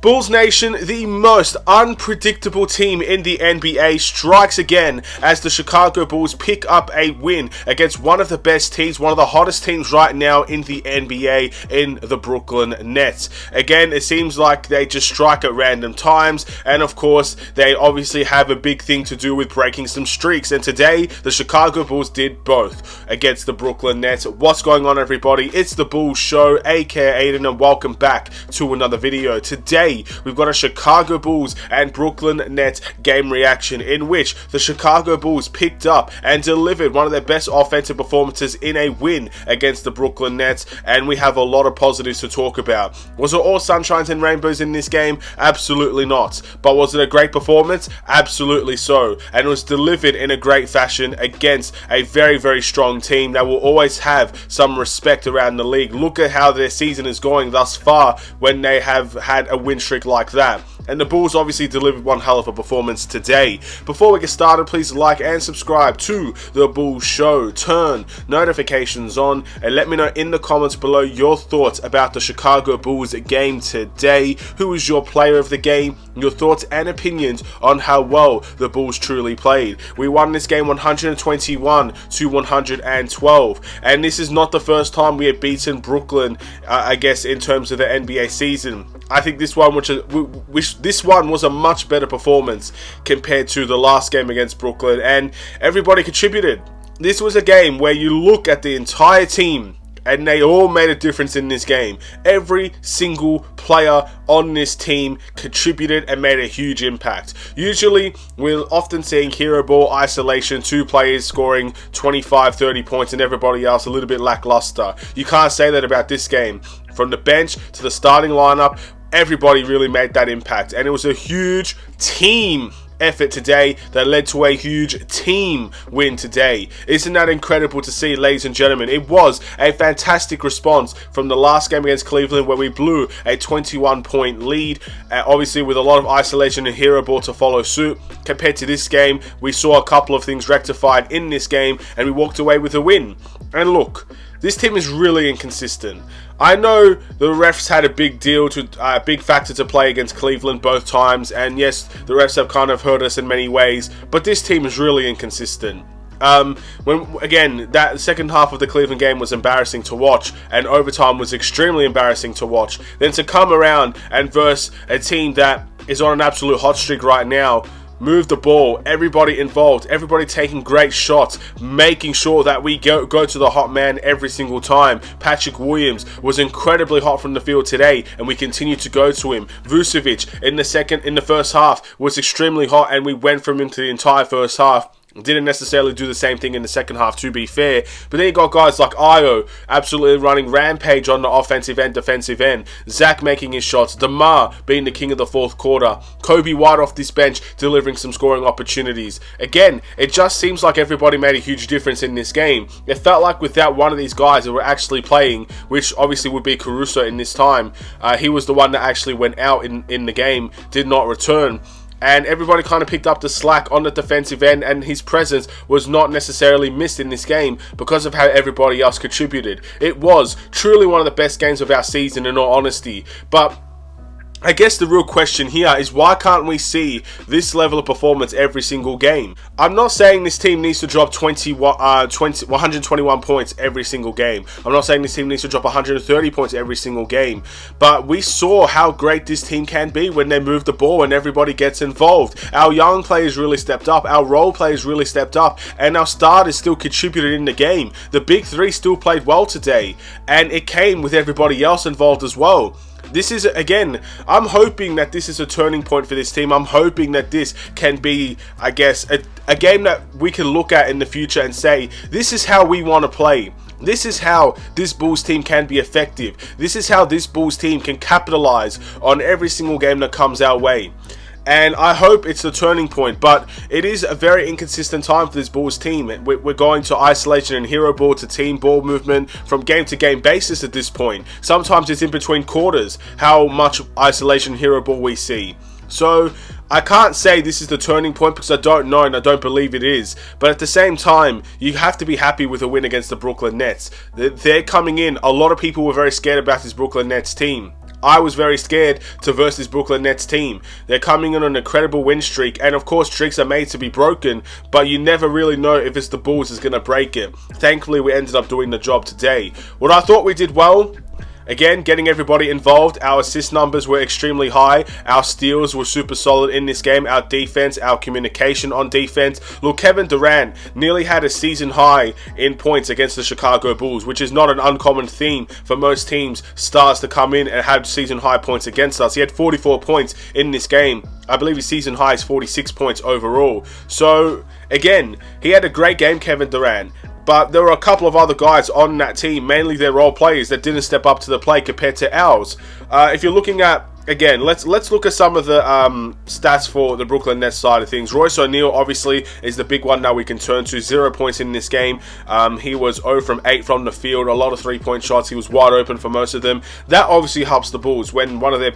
Bulls Nation, the most unpredictable team in the NBA, strikes again as the Chicago Bulls pick up a win against one of the best teams, one of the hottest teams right now in the NBA, in the Brooklyn Nets. Again, it seems like they just strike at random times, and of course, they obviously have a big thing to do with breaking some streaks, and today, the Chicago Bulls did both against the Brooklyn Nets. What's going on, everybody? It's the Bulls Show, aka Aiden, and welcome back to another video. Today, we've got a Chicago Bulls and Brooklyn Nets game reaction in which the Chicago Bulls picked up and delivered one of their best offensive performances in a win against the Brooklyn Nets, and we have a lot of positives to talk about. Was it all sunshines and rainbows in this game? Absolutely not. But was it a great performance? Absolutely so. And it was delivered in a great fashion against a very, very strong team that will always have some respect around the league. Look at how their season is going thus far when they have had a win streak like that. And the Bulls obviously delivered one hell of a performance today. Before we get started, please like and subscribe to the Bulls Show. Turn notifications on and let me know in the comments below your thoughts about the Chicago Bulls game today. Who is your player of the game? Your thoughts and opinions on how well the Bulls truly played. We won this game 121 to 112, and this is not the first time we have beaten Brooklyn, I guess, in terms of the NBA season. I think this one, this one was a much better performance compared to the last game against Brooklyn, and everybody contributed. This was a game where you look at the entire team and they all made a difference in this game. Every single player on this team contributed and made a huge impact. Usually, we're often seeing hero ball isolation, two players scoring 25, 30 points and everybody else a little bit lackluster. You can't say that about this game. From the bench to the starting lineup, everybody really made that impact. And it was a huge team effort today that led to a huge team win today. Isn't that incredible to see, ladies and gentlemen? It was a fantastic response from the last game against Cleveland where we blew a 21-point lead, obviously with a lot of isolation and hero ball to follow suit. Compared to this game, we saw a couple of things rectified in this game and we walked away with a win. And look, this team is really inconsistent. I know the refs had a big factor to play against Cleveland both times, and yes, the refs have kind of hurt us in many ways, but this team is really inconsistent. Again, that second half of the Cleveland game was embarrassing to watch, and overtime was extremely embarrassing to watch. Then to come around and verse a team that is on an absolute hot streak right now, move the ball, everybody involved, everybody taking great shots, making sure that we go to the hot man every single time. Patrick Williams was incredibly hot from the field today, and we continue to go to him. Vucevic in the first half was extremely hot, and we went from him to the entire first half. Didn't necessarily do the same thing in the second half, to be fair. But then you got guys like Ayo absolutely running rampage on the offensive and defensive end. Zach making his shots. DeMar being the king of the fourth quarter. Kobe White off this bench delivering some scoring opportunities. Again, it just seems like everybody made a huge difference in this game. It felt like without one of these guys that were actually playing, which obviously would be Caruso in this time, he was the one that actually went out in the game, did not return. And everybody kind of picked up the slack on the defensive end, and his presence was not necessarily missed in this game because of how everybody else contributed. It was truly one of the best games of our season, in all honesty. But I guess the real question here is, why can't we see this level of performance every single game? I'm not saying this team needs to drop 121 points every single game. I'm not saying this team needs to drop 130 points every single game. But we saw how great this team can be when they move the ball and everybody gets involved. Our young players really stepped up. Our role players really stepped up. And our starters still contributed in the game. The big three still played well today. And it came with everybody else involved as well. This is, again, I'm hoping that this is a turning point for this team. I'm hoping that this can be, I guess, a game that we can look at in the future and say, this is how we want to play. This is how this Bulls team can be effective. This is how this Bulls team can capitalize on every single game that comes our way. And I hope it's the turning point, but it is a very inconsistent time for this Bulls team. We're going to isolation and hero ball to team ball movement from game to game basis at this point. Sometimes it's in between quarters how much isolation hero ball we see. So I can't say this is the turning point because I don't know and I don't believe it is. But at the same time, you have to be happy with a win against the Brooklyn Nets. They're coming in. A lot of people were very scared about this Brooklyn Nets team. I was very scared to verse this Brooklyn Nets team. They're coming in on an incredible win streak, and of course streaks are made to be broken, but you never really know if it's the Bulls is going to break it. Thankfully, we ended up doing the job today. What I thought we did well, again, getting everybody involved. Our assist numbers were extremely high. Our steals were super solid in this game. Our defense, our communication on defense. Look, Kevin Durant nearly had a season high in points against the Chicago Bulls, which is not an uncommon theme for most teams, stars to come in and have season high points against us. He had 44 points in this game. I believe his season high is 46 points overall. So, again, he had a great game, Kevin Durant. But there were a couple of other guys on that team, mainly their role players, that didn't step up to the plate compared to ours. If you're looking at, again, let's look at some of the stats for the Brooklyn Nets side of things. Royce O'Neal, obviously, is the big one now we can turn to. 0 points in this game. He was 0 from 8 from the field. A lot of three-point shots. He was wide open for most of them. That obviously helps the Bulls when one of their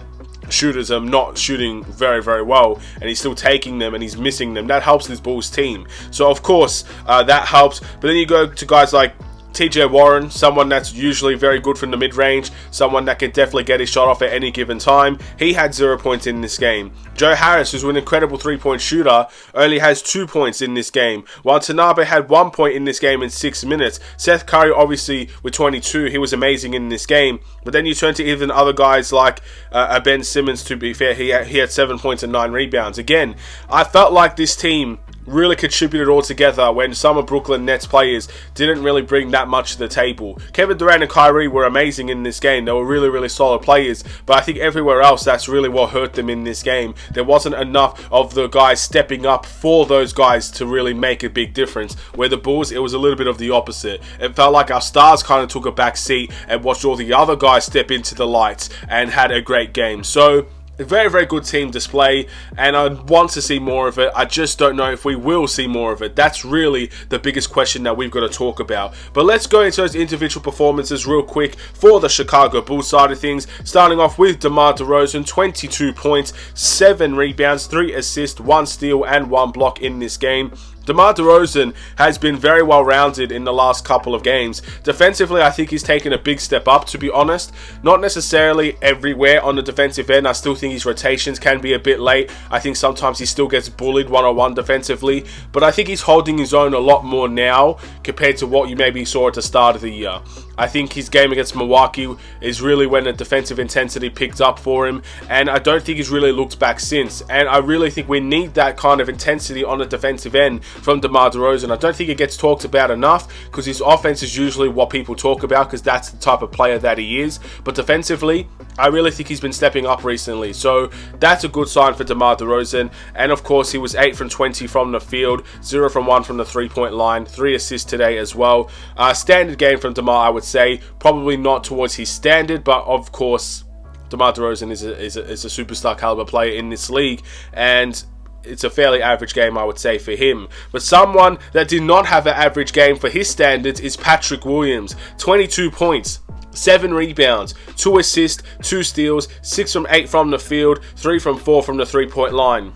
shooters are not shooting very, very well, and he's still taking them and he's missing them. That helps this Bulls team. So, of course, that helps. But then you go to guys like TJ Warren, someone that's usually very good from the mid-range, someone that can definitely get his shot off at any given time. He had 0 points in this game. Joe Harris, who's an incredible three-point shooter, only has 2 points in this game, while Tanabe had 1 point in this game in 6 minutes. Seth Curry, obviously, with 22, he was amazing in this game. But then you turn to even other guys like Ben Simmons, to be fair, he had 7 points and 9 rebounds. Again, I felt like this team really contributed all together when some of Brooklyn Nets players didn't really bring that much to the table. Kevin Durant and Kyrie were amazing in this game. They were really, really solid players, but I think everywhere else, that's really what hurt them in this game. There wasn't enough of the guys stepping up for those guys to really make a big difference. Where the Bulls, it was a little bit of the opposite. It felt like our stars kind of took a back seat and watched all the other guys step into the lights and had a great game. So, a very, very good team display, and I want to see more of it. I just don't know if we will see more of it. That's really the biggest question that we've got to talk about. But let's go into those individual performances real quick for the Chicago Bulls side of things. Starting off with DeMar DeRozan, 22 points, 7 rebounds, 3 assists, 1 steal, and 1 block in this game. DeMar DeRozan has been very well rounded in the last couple of games. Defensively, I think he's taken a big step up, to be honest. Not necessarily everywhere on the defensive end. I still think his rotations can be a bit late. I think sometimes he still gets bullied one-on-one defensively. But I think he's holding his own a lot more now compared to what you maybe saw at the start of the year. I think his game against Milwaukee is really when the defensive intensity picked up for him, and I don't think he's really looked back since. And I really think we need that kind of intensity on the defensive end from DeMar DeRozan. I don't think it gets talked about enough because his offense is usually what people talk about because that's the type of player that he is. But defensively, I really think he's been stepping up recently. So that's a good sign for DeMar DeRozan. And of course, he was 8 from 20 from the field, 0 from 1 from the three-point line, 3 assists today as well. Standard game from DeMar, I would say. Probably not towards his standard, but of course, DeMar DeRozan is a superstar caliber player in this league, and it's a fairly average game, I would say, for him. But someone that did not have an average game for his standards is Patrick Williams. 22 points, 7 rebounds, 2 assists, 2 steals, 6 from 8 from the field, 3 from 4 from the three-point line.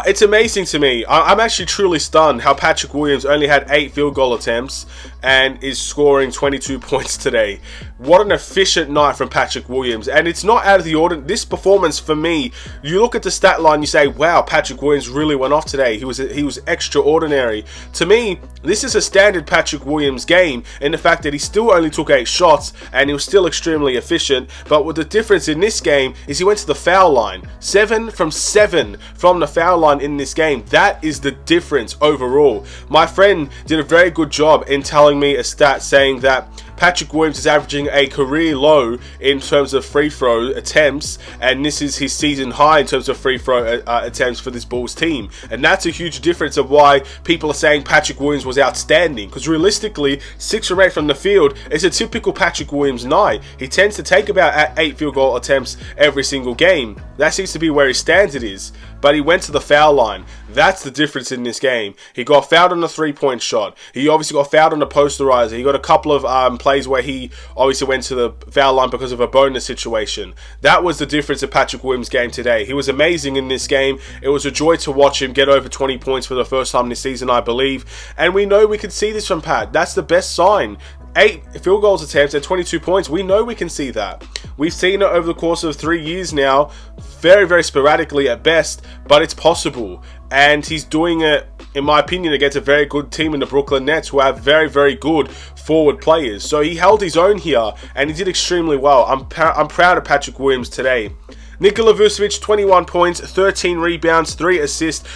It's amazing to me. I'm actually truly stunned how Patrick Williams only had 8 field goal attempts and is scoring 22 points today. What an efficient night from Patrick Williams. And it's not out of the ordinary. This performance, for me, you look at the stat line, you say, wow, Patrick Williams really went off today. He was extraordinary. To me, this is a standard Patrick Williams game in the fact that he still only took 8 shots and he was still extremely efficient. But what the difference in this game is he went to the foul line. 7 from 7 from the foul line in this game. That is the difference overall. My friend did a very good job in telling me a stat saying that Patrick Williams is averaging a career low in terms of free throw attempts, and this is his season high in terms of free throw attempts for this Bulls team. And that's a huge difference of why people are saying Patrick Williams was outstanding, because realistically, 6 from 8 from the field is a typical Patrick Williams night. He tends to take about 8 field goal attempts every single game. That seems to be where his standard is. But he went to the foul line. That's the difference in this game. He got fouled on the three-point shot. He obviously got fouled on the posterizer. He got a couple of plays where he obviously went to the foul line because of a bonus situation. That was the difference in Patrick Williams' game today. He was amazing in this game. It was a joy to watch him get over 20 points for the first time this season, I believe. And we know we could see this from Pat. That's the best sign. 8 field goals attempts and 22 points. We know we can see that. We've seen it over the course of 3 years now, very, very sporadically at best, but it's possible. And he's doing it, in my opinion, against a very good team in the Brooklyn Nets, who have very, very good forward players. So he held his own here, and he did extremely well. I'm proud of Patrick Williams today. Nikola Vucevic, 21 points, 13 rebounds, 3 assists.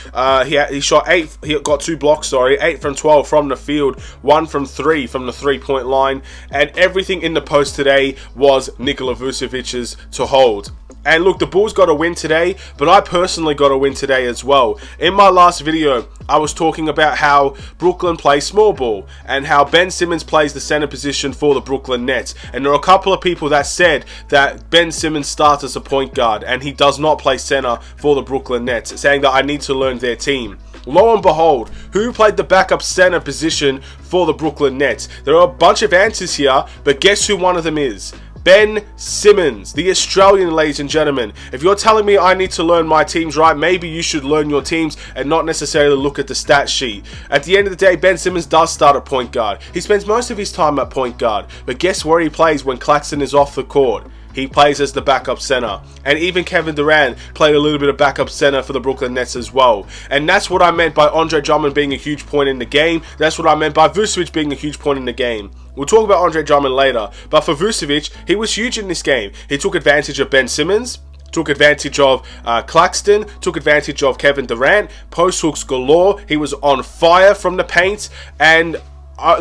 He shot 8. He got 2 blocks. Sorry, 8 from 12 from the field, 1 from 3 from the 3-point line, and everything in the post today was Nikola Vucevic's to hold. And look, the Bulls got a win today, but I personally got a win today as well. In my last video, I was talking about how Brooklyn plays small ball and how Ben Simmons plays the center position for the Brooklyn Nets. And there are a couple of people that said that Ben Simmons starts as a point guard and he does not play center for the Brooklyn Nets, saying that I need to learn their team. Lo and behold, who played the backup center position for the Brooklyn Nets? There are a bunch of answers here, but guess who one of them is? Ben Simmons, the Australian, ladies and gentlemen. If you're telling me I need to learn my teams right, maybe you should learn your teams and not necessarily look at the stat sheet. At the end of the day, Ben Simmons does start at point guard. He spends most of his time at point guard, but guess where he plays when Claxton is off the court? He plays as the backup center. And even Kevin Durant played a little bit of backup center for the Brooklyn Nets as well. And that's what I meant by Andre Drummond being a huge point in the game. That's what I meant by Vucevic being a huge point in the game. We'll talk about Andre Drummond later. But for Vucevic, he was huge in this game. He took advantage of Ben Simmons, took advantage of Claxton, took advantage of Kevin Durant, post hooks galore. He was on fire from the paint, and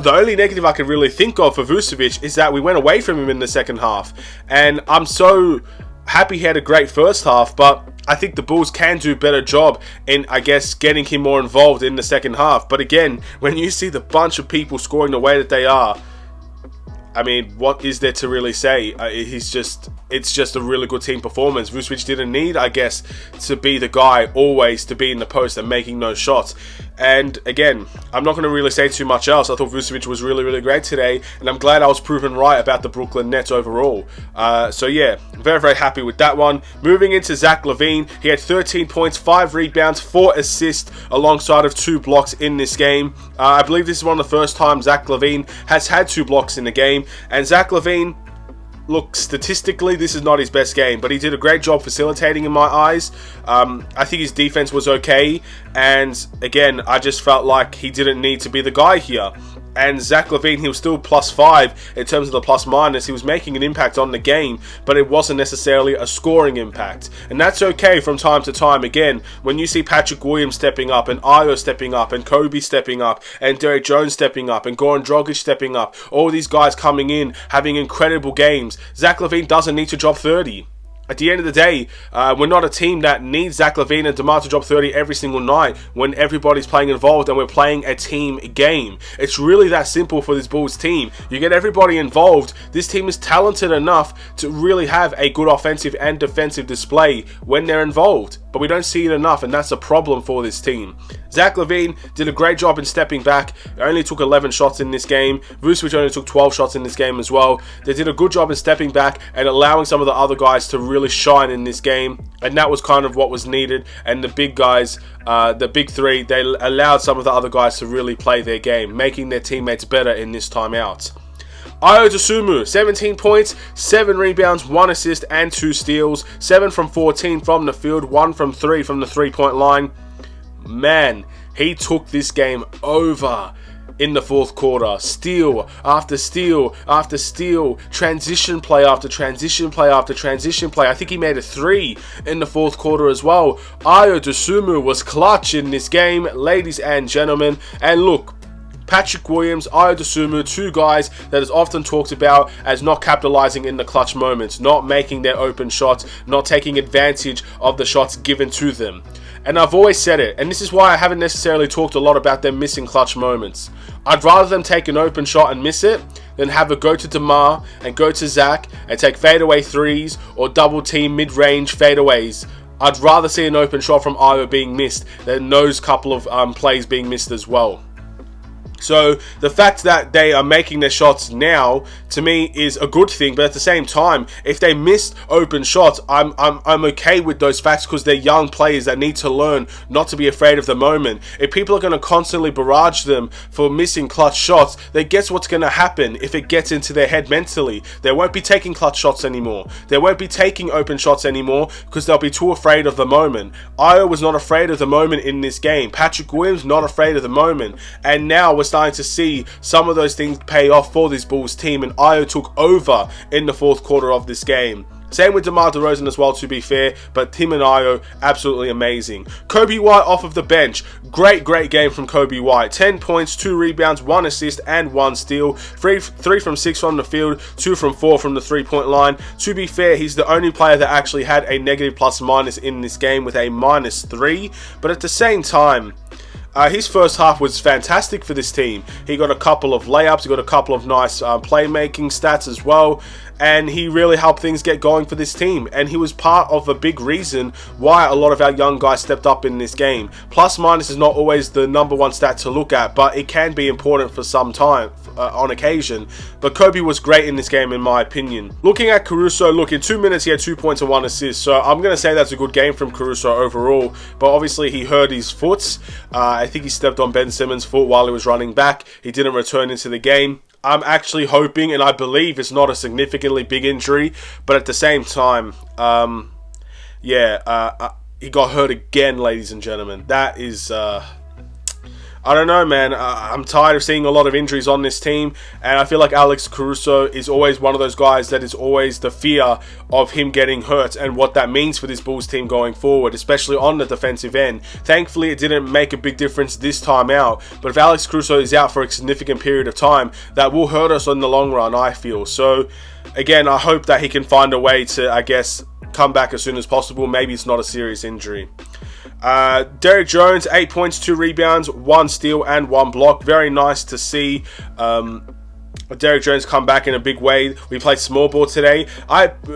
the only negative I can really think of for Vucevic is that we went away from him in the second half. And I'm so happy he had a great first half, but I think the Bulls can do a better job in, I guess, getting him more involved in the second half. But again, when you see the bunch of people scoring the way that they are, I mean, what is there to really say? It's just a really good team performance. Vucevic didn't need, I guess, to be the guy always to be in the post and making those shots. And again, I'm not going to really say too much else. I thought Vucevic was really, really great today, and I'm glad I was proven right about the Brooklyn Nets overall. So yeah, very, very happy with that one. Moving into Zach LaVine, he had 13 points, 5 rebounds, 4 assists, alongside of 2 blocks in this game. I believe this is one of the first times Zach LaVine has had 2 blocks in the game. And Zach LaVine, look, statistically, this is not his best game, but he did a great job facilitating in my eyes. I think his defense was okay, and again, I just felt like he didn't need to be the guy here. And Zach LaVine, he was still +5 in terms of the plus minus. He was making an impact on the game, but it wasn't necessarily a scoring impact. And that's okay from time to time. Again, when you see Patrick Williams stepping up, and Ayo stepping up, and Kobe stepping up, and Derrick Jones stepping up, and Goran Dragic stepping up, all these guys coming in, having incredible games, Zach LaVine doesn't need to drop 30. At the end of the day, we're not a team that needs Zach LaVine and DeMar to drop 30 every single night when everybody's playing involved and we're playing a team game. It's really that simple for this Bulls team. You get everybody involved. This team is talented enough to really have a good offensive and defensive display when they're involved. But we don't see it enough, and that's a problem for this team. Zach LaVine did a great job in stepping back. He only took 11 shots in this game. Vucevic only took 12 shots in this game as well. They did a good job in stepping back and allowing some of the other guys to really shine in this game, and that was kind of what was needed. And the big guys, the big three, they allowed some of the other guys to really play their game, making their teammates better in this time out. Ayo Dosunmu, 17 points, 7 rebounds, 1 assist and 2 steals, 7 from 14 from the field, 1 from 3 from the 3-point line. Man, he took this game over in the fourth quarter. Steal after steal after steal, transition play after transition play after transition play. I think he made a 3 in the fourth quarter as well. Ayo Dosunmu was clutch in this game, ladies and gentlemen. And look, Patrick Williams, Ayo Dosunmu, 2 guys that is often talked about as not capitalizing in the clutch moments, not making their open shots, not taking advantage of the shots given to them. And I've always said it, and this is why I haven't necessarily talked a lot about them missing clutch moments. I'd rather them take an open shot and miss it than have it go to DeMar and go to Zach and take fadeaway 3s or double team mid-range fadeaways. I'd rather see an open shot from Ayo being missed than those couple of plays being missed as well. So the fact that they are making their shots now, to me, is a good thing. But at the same time, if they missed open shots, I'm okay with those facts, because they're young players that need to learn not to be afraid of the moment. If people are going to constantly barrage them for missing clutch shots, then guess what's going to happen if it gets into their head mentally? They won't be taking clutch shots anymore. They won't be taking open shots anymore, because they'll be too afraid of the moment. Ayo was not afraid of the moment in this game. Patrick Williams not afraid of the moment. And now we're starting to see some of those things pay off for this Bulls team, and Ayo took over in the fourth quarter of this game. Same with DeMar DeRozan as well, to be fair, but him and Ayo, absolutely amazing. Coby White off of the bench. Great game from Coby White. 10 points, 2 rebounds, 1 assist, and 1 steal. 3 from 6 from the field, 2 from 4 from the 3-point line. To be fair, he's the only player that actually had a negative plus-minus in this game with a -3. But at the same time, his first half was fantastic for this team. He got a couple of layups, he got a couple of nice playmaking stats as well, and he really helped things get going for this team. And he was part of a big reason why a lot of our young guys stepped up in this game. Plus minus is not always the #1 stat to look at, but it can be important for some time, on occasion. But Coby was great in this game, in my opinion. Looking at Caruso, look, in 2 minutes he had 2 points and 1 assist, so I'm going to say that's a good game from Caruso overall. But obviously he hurt his foot. I think he stepped on Ben Simmons' foot while he was running back. He didn't return into the game. I'm actually hoping, and I believe it's not a significantly big injury, but at the same time, he got hurt again, ladies and gentlemen. That is, I don't know, man. I'm tired of seeing a lot of injuries on this team, and I feel like Alex Caruso is always one of those guys that is always the fear of him getting hurt and what that means for this Bulls team going forward, especially on the defensive end. Thankfully, it didn't make a big difference this time out, but if Alex Caruso is out for a significant period of time, that will hurt us in the long run, I feel. So, again, I hope that he can find a way to, I guess, come back as soon as possible. Maybe it's not a serious injury. Derrick Jones, 8 points, 2 rebounds, 1 steal, and 1 block. Very nice to see Derrick Jones come back in a big way. We played small ball today.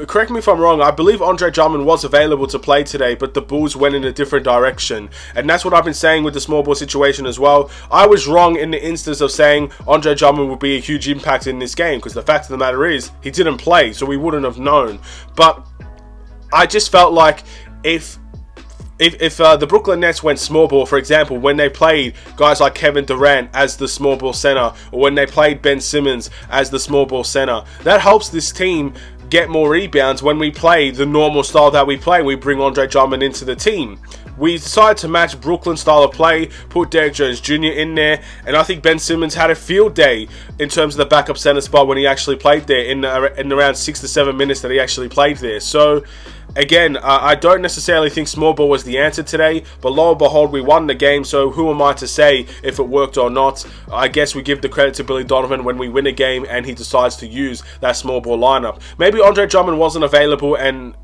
Correct me if I'm wrong, I believe Andre Drummond was available to play today, but the Bulls went in a different direction. And that's what I've been saying with the small ball situation as well. I was wrong in the instance of saying Andre Drummond would be a huge impact in this game, because the fact of the matter is, he didn't play, so we wouldn't have known. But I just felt like if the Brooklyn Nets went small ball, for example, when they played guys like Kevin Durant as the small ball center, or when they played Ben Simmons as the small ball center, that helps this team get more rebounds. When we play the normal style that we play, we bring Andre Drummond into the team. We decided to match Brooklyn style of play, put Derrick Jones Jr. in there, and I think Ben Simmons had a field day in terms of the backup center spot when he actually played there in around 6 to 7 minutes that he actually played there. So, again, I don't necessarily think small ball was the answer today, but lo and behold, we won the game, so who am I to say if it worked or not? I guess we give the credit to Billy Donovan when we win a game and he decides to use that small ball lineup. Maybe Andre Drummond wasn't available and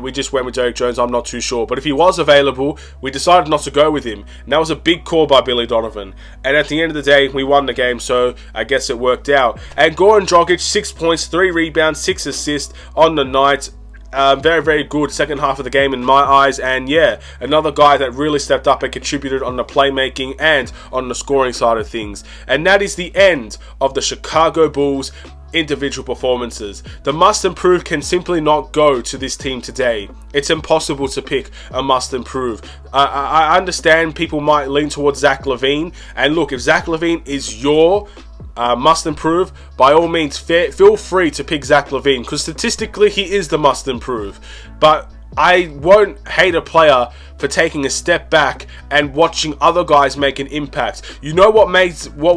we just went with Derrick Jones, I'm not too sure. But if he was available, we decided not to go with him. And that was a big call by Billy Donovan. And at the end of the day, we won the game, so I guess it worked out. And Goran Dragic, 6 points, 3 rebounds, 6 assists on the night. Very, very good second half of the game in my eyes, and yeah, another guy that really stepped up and contributed on the playmaking and on the scoring side of things. And that is the end of the Chicago Bulls individual performances. The must improve can simply not go to this team today. It's impossible to pick a must improve. I understand people might lean towards Zach LaVine, and look, if Zach LaVine is your must improve, by all means feel free to pick Zach LaVine, because statistically he is the must improve. But I won't hate a player for taking a step back and watching other guys make an impact. You know what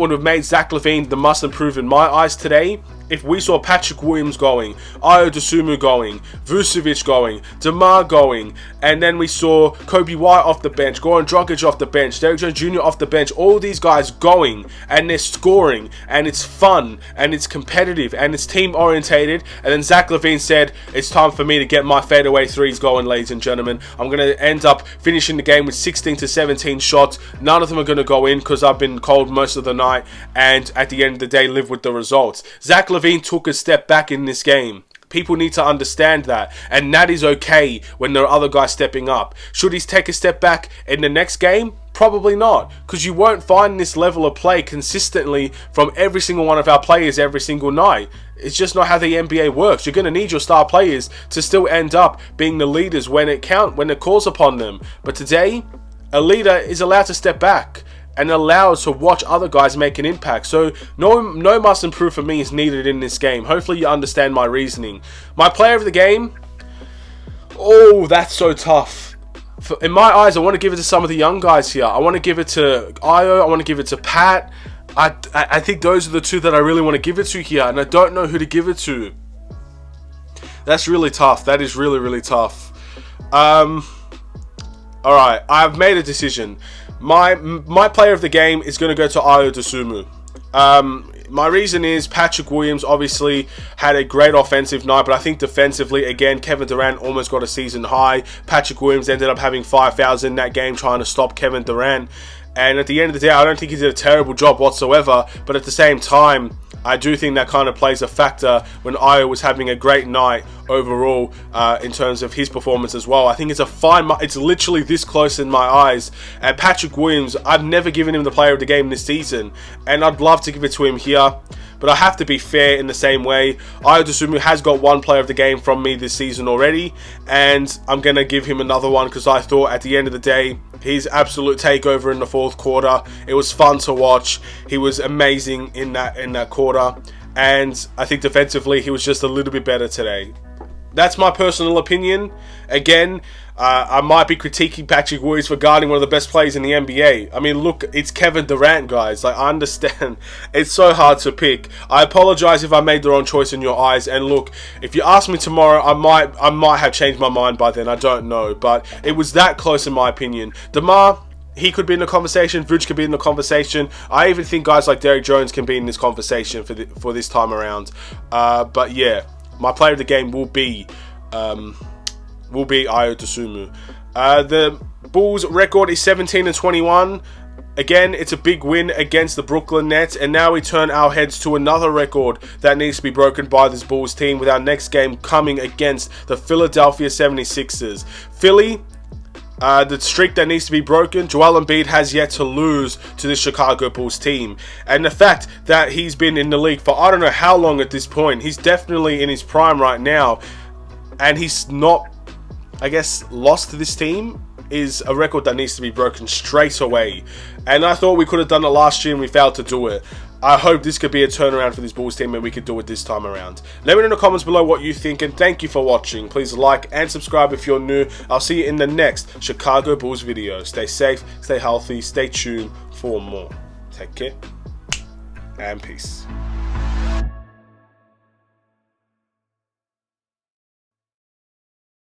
would have made Zach LaVine the must improve in my eyes today? If we saw Patrick Williams going, Ayo Dosunmu going, Vucevic going, DeMar going, and then we saw Coby White off the bench, Goran Dragic off the bench, Derrick Jones Jr. off the bench, all these guys going, and they're scoring, and it's fun, and it's competitive, and it's team orientated, and then Zach LaVine said, it's time for me to get my fadeaway threes going, ladies and gentlemen. I'm going to end up finishing the game with 16 to 17 shots. None of them are going to go in because I've been cold most of the night, and at the end of the day, live with the results. Zach LaVine took a step back in this game. People need to understand that, and that is okay when there are other guys stepping up. Should he take a step back in the next game? Probably not, because you won't find this level of play consistently from every single one of our players every single night. It's just not how the NBA works. You're going to need your star players to still end up being the leaders when it calls upon them. But today, a leader is allowed to step back and allowed to watch other guys make an impact. So no must improve for me is needed in this game. Hopefully you understand my reasoning. My player of the game, oh, that's so tough. In my eyes, I want to give it to some of the young guys here. I want to give it to Ayo. I want to give it to Pat. I think those are the two that I really want to give it to here, and I don't know who to give it to. That's really tough. That is really, really tough. Alright, I've made a decision. My player of the game is going to go to Ayo Dosunmu. My reason is Patrick Williams obviously had a great offensive night, but I think defensively, again, Kevin Durant almost got a season high. Patrick Williams ended up having 5 fouls in that game trying to stop Kevin Durant. And at the end of the day, I don't think he did a terrible job whatsoever, but at the same time, I do think that kind of plays a factor when Ayo was having a great night overall in terms of his performance as well. I think it's literally this close in my eyes. And Patrick Williams, I've never given him the player of the game this season, and I'd love to give it to him here. But I have to be fair in the same way. Ayo Dosunmu has got one player of the game from me this season already, and I'm going to give him another one because I thought at the end of the day, his absolute takeover in the fourth quarter, it was fun to watch. He was amazing in that quarter, and I think defensively he was just a little bit better today. That's my personal opinion. Again, I might be critiquing Patrick Williams for guarding one of the best players in the NBA. I mean, look, it's Kevin Durant, guys. Like, I understand. It's so hard to pick. I apologize if I made the wrong choice in your eyes. And look, if you ask me tomorrow, I might have changed my mind by then. I don't know. But it was that close in my opinion. DeMar, he could be in the conversation. Vooch could be in the conversation. I even think guys like Derrick Jones can be in this conversation for this time around. But yeah, my player of the game will be Ayo Dosunmu. The Bulls' record is 17-21. Again, it's a big win against the Brooklyn Nets, and now we turn our heads to another record that needs to be broken by this Bulls team, with our next game coming against the Philadelphia 76ers. Philly, the streak that needs to be broken. Joel Embiid has yet to lose to the Chicago Bulls team, and the fact that he's been in the league for I don't know how long at this point, he's definitely in his prime right now, and he's not, I guess, lost to this team, is a record that needs to be broken straight away. And I thought we could have done it last year and we failed to do it. I hope this could be a turnaround for this Bulls team and we could do it this time around. Let me know in the comments below what you think, and thank you for watching. Please like and subscribe if you're new. I'll see you in the next Chicago Bulls video. Stay safe, stay healthy, stay tuned for more. Take care and peace.